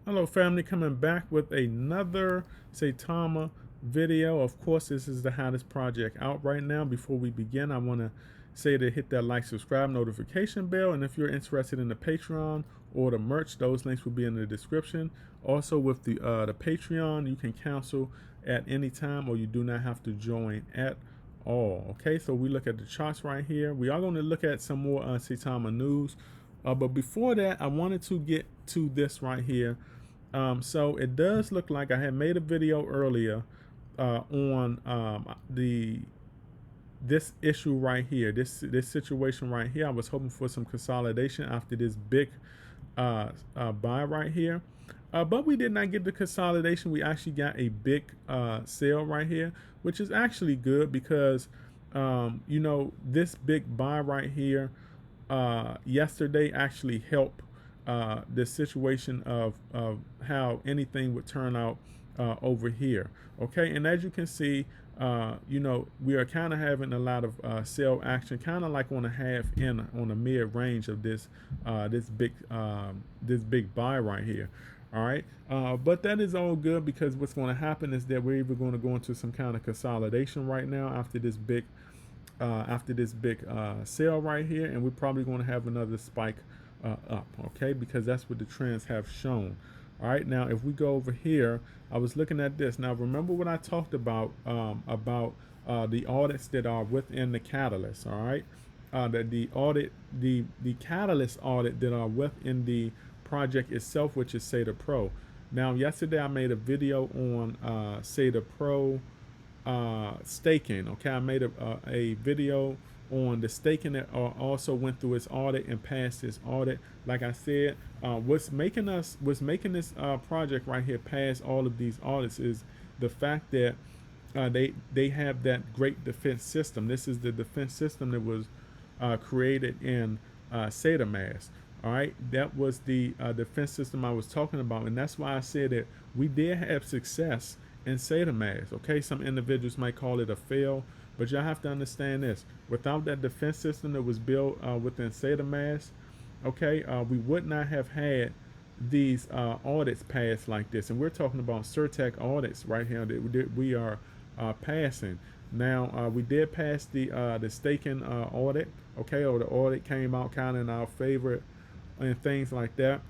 Hello family, coming back with another Saitama video. Of course, this is the hottest project out right now. Before we begin, I want to say to hit that like, subscribe, notification bell, and if you're interested in the Patreon or the merch, those links will be in the description. Also, with the Patreon, you can cancel at any time, or you do not have to join at all. Okay, so we look at the charts right here. We are going to look at some more Saitama news, but before that, I wanted to get to this right here. So it does look like I had made a video earlier on this issue right here, this situation right here. I was hoping for some consolidation after this big buy right here, but we did not get the consolidation. We actually got a big sale right here, which is actually good because this big buy right here yesterday actually helped the situation of how anything would turn out over here. Okay, and as you can see, we are kind of having a lot of sell action, kind of like on a half in on the mid range of this big buy right here. All right, but that is all good because what's going to happen is that we're either going to go into some kind of consolidation right now after this big sale right here, and we're probably going to have another spike up, okay, because that's what the trends have shown. All right, now if we go over here, I was looking at this. Now remember what I talked about the audits that are within the catalyst. All right, the catalyst audit that are within the project itself, which is SATA Pro. Now yesterday I made a video on SATA Pro staking. Okay, I made a video on the staking that also went through its audit and passed its audit. Like I said, what's making this project right here pass all of these audits is the fact that they have that great defense system. This is the defense system that was created in Saitamask. All right, that was the defense system I was talking about, and that's why I said that we did have success in Saitamask. Okay, some individuals might call it a fail, but y'all have to understand this: without that defense system that was built within Saitamask, okay, we would not have had these audits passed like this. And we're talking about Certec audits right here that we are passing. Now we did pass the staking audit, okay, or the audit came out kind of in our favor and things like that.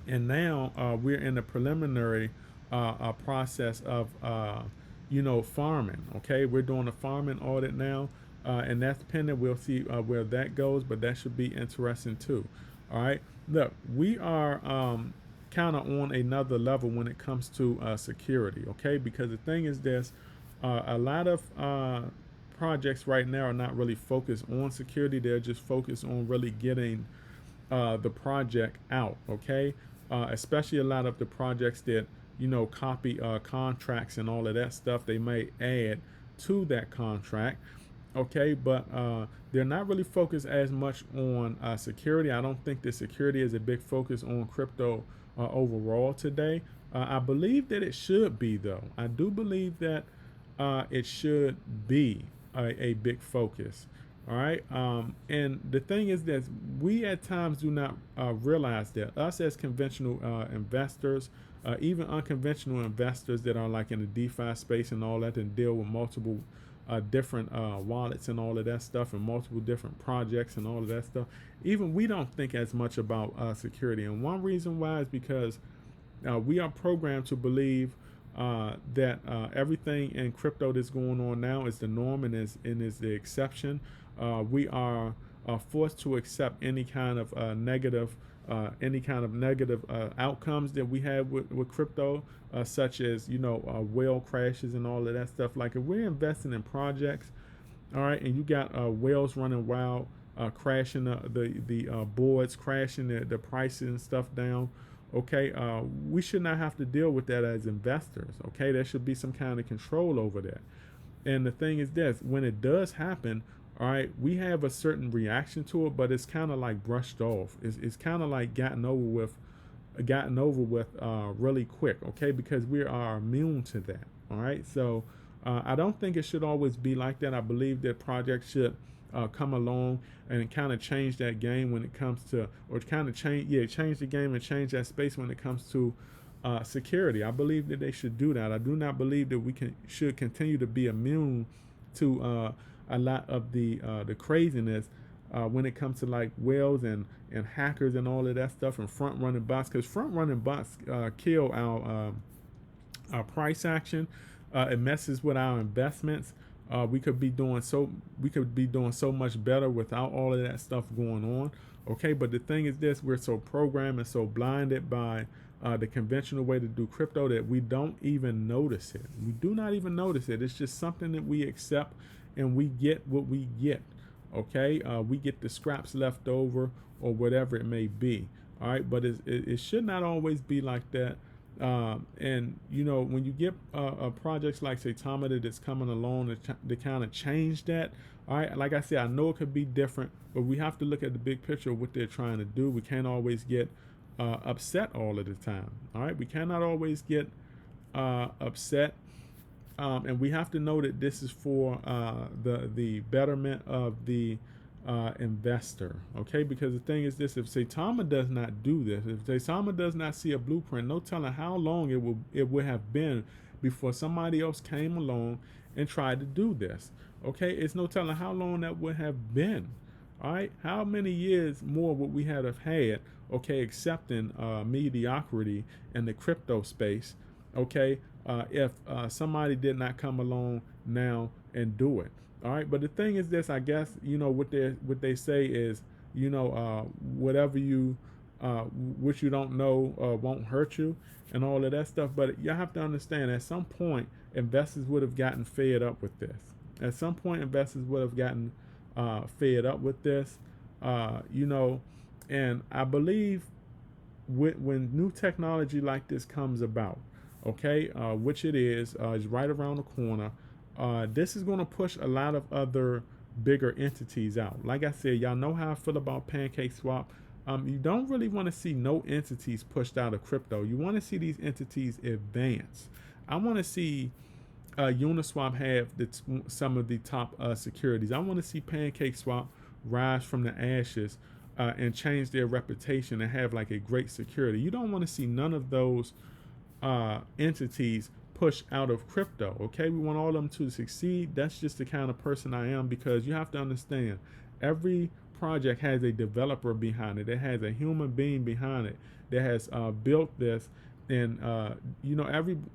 And now we're in the preliminary process of farming. Okay, we're doing a farming audit now, and that's pending. We'll see where that goes, but that should be interesting too. All right, look, we are kind of on another level when it comes to security. Okay, because the thing is this: a lot of projects right now are not really focused on security. They're just focused on really getting the project out. Okay, especially a lot of the projects that copy contracts and all of that stuff. They may add to that contract, okay, but they're not really focused as much on security. I don't think that security is a big focus on crypto overall today. I believe that it should be, though. I do believe that it should be a big focus. All right, and the thing is that we at times do not realize that us as conventional investors, even unconventional investors that are like in the DeFi space and all that, and deal with multiple different wallets and all of that stuff, and multiple different projects and all of that stuff, even we don't think as much about security. And one reason why is because we are programmed to believe that everything in crypto that's going on now is the norm and is the exception. We are forced to accept any kind of negative outcomes that we have with crypto, such as whale crashes and all of that stuff. Like if we're investing in projects, all right, and you got whales running wild, crashing the boards, crashing the prices and stuff down. Okay, we should not have to deal with that as investors. Okay, there should be some kind of control over that. And the thing is this: when it does happen, all right, we have a certain reaction to it, but it's kind of like brushed off. It's kind of like gotten over with really quick. Okay, because we are immune to that. All right, so I don't think it should always be like that. I believe that projects should come along and kind of change that game when it comes to, or kind of change the game and change that space when it comes to security. I believe that they should do that. I do not believe that we should continue to be immune to a lot of the craziness when it comes to like whales and hackers and all of that stuff, and front running bots, because front running bots kill our price action. It messes with our investments. We could be doing so much better without all of that stuff going on. Okay, but the thing is this: we're so programmed and so blinded by the conventional way to do crypto that we don't even notice it. We do not even notice it. It's just something that we accept, and we get what we get. Okay, we get the scraps left over or whatever it may be. All right, but it should not always be like that. And you know, when you get projects like Saitama that's coming along to kind of change that, all right, like I said, I know it could be different, but we have to look at the big picture of what they're trying to do. We can't always get upset all of the time. All right, we cannot always get upset, and we have to know that this is for the betterment of the investor. Okay, because the thing is this: if Saitama does not do this, if Saitama does not see a blueprint, no telling how long it would have been before somebody else came along and tried to do this. Okay, it's no telling how long that would have been. All right, how many years more would we have had? Okay, accepting mediocrity in the crypto space. Okay, if somebody did not come along now and do it. All right, but the thing is this: I guess you know what they say is, you know, whatever you what you don't know won't hurt you and all of that stuff. But you have to understand, at some point, investors would have gotten fed up with this. At some point, investors would have gotten fed up with this. You know, and I believe when new technology like this comes about, okay, which it is right around the corner. This is going to push a lot of other bigger entities out. Like I said, y'all know how I feel about PancakeSwap. You don't really want to see no entities pushed out of crypto. You want to see these entities advance. I want to see Uniswap have some of the top securities. I want to see PancakeSwap rise from the ashes and change their reputation and have like a great security. You don't want to see none of those entities push out of crypto. Okay, we want all of them to succeed. That's just the kind of person I am, because you have to understand, every project has a developer behind it. It has a human being behind it that has built this, and you know,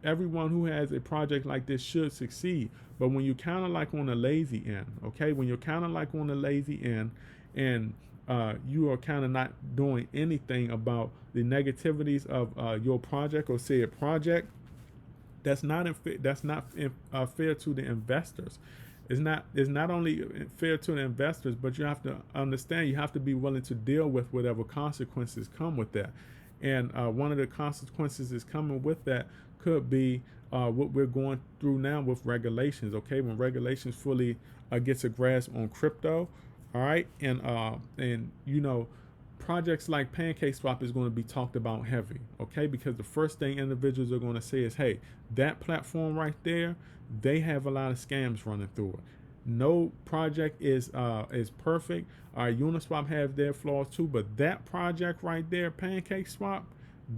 everyone who has a project like this should succeed. But when you're kind of like on the lazy end, okay, when you're kind of like on the lazy end, and you are kind of not doing anything about the negativities of your project or say a project, that's not fair to the investors. It's not only fair to the investors, but you have to understand, you have to be willing to deal with whatever consequences come with that. And one of the consequences is coming with that could be what we're going through now with regulations. Okay, when regulations fully gets a grasp on crypto, all right, and you know, projects like PancakeSwap is going to be talked about heavy, okay? Because the first thing individuals are going to say is, hey, that platform right there, they have a lot of scams running through it. No project is perfect. Uniswap have their flaws too, but that project right there, PancakeSwap,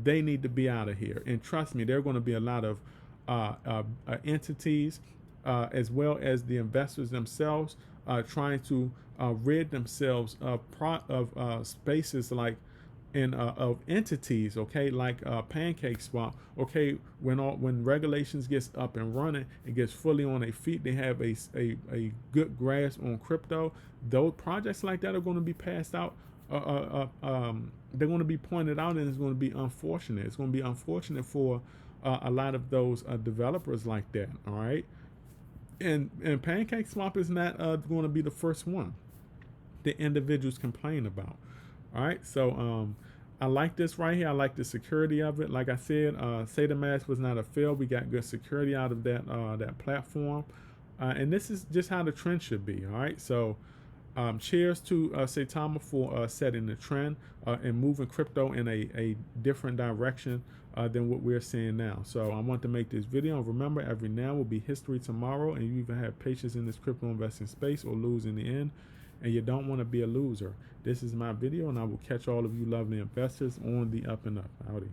they need to be out of here. And trust me, there are going to be a lot of entities as well as the investors themselves trying to rid themselves of spaces like of entities, okay, like PancakeSwap. Okay, when regulations gets up and running, it gets fully on their feet, they have a good grasp on crypto. Those projects like that are going to be passed out. They're going to be pointed out, and it's going to be unfortunate. It's going to be unfortunate for a lot of those developers like that. All right, and PancakeSwap is not going to be the first one the individuals complain about. All right, so I like this right here. I like the security of it. Like I said, Saitamask was not a fail. We got good security out of that platform, and this is just how the trend should be. All right, so cheers to Saitama for setting the trend and moving crypto in a different direction than what we're seeing now. So I want to make this video, and remember, every now will be history tomorrow, and you either have patience in this crypto investing space or lose in the end. and you don't want to be a loser. This is my video, and I will catch all of you lovely investors on the up and up. Howdy.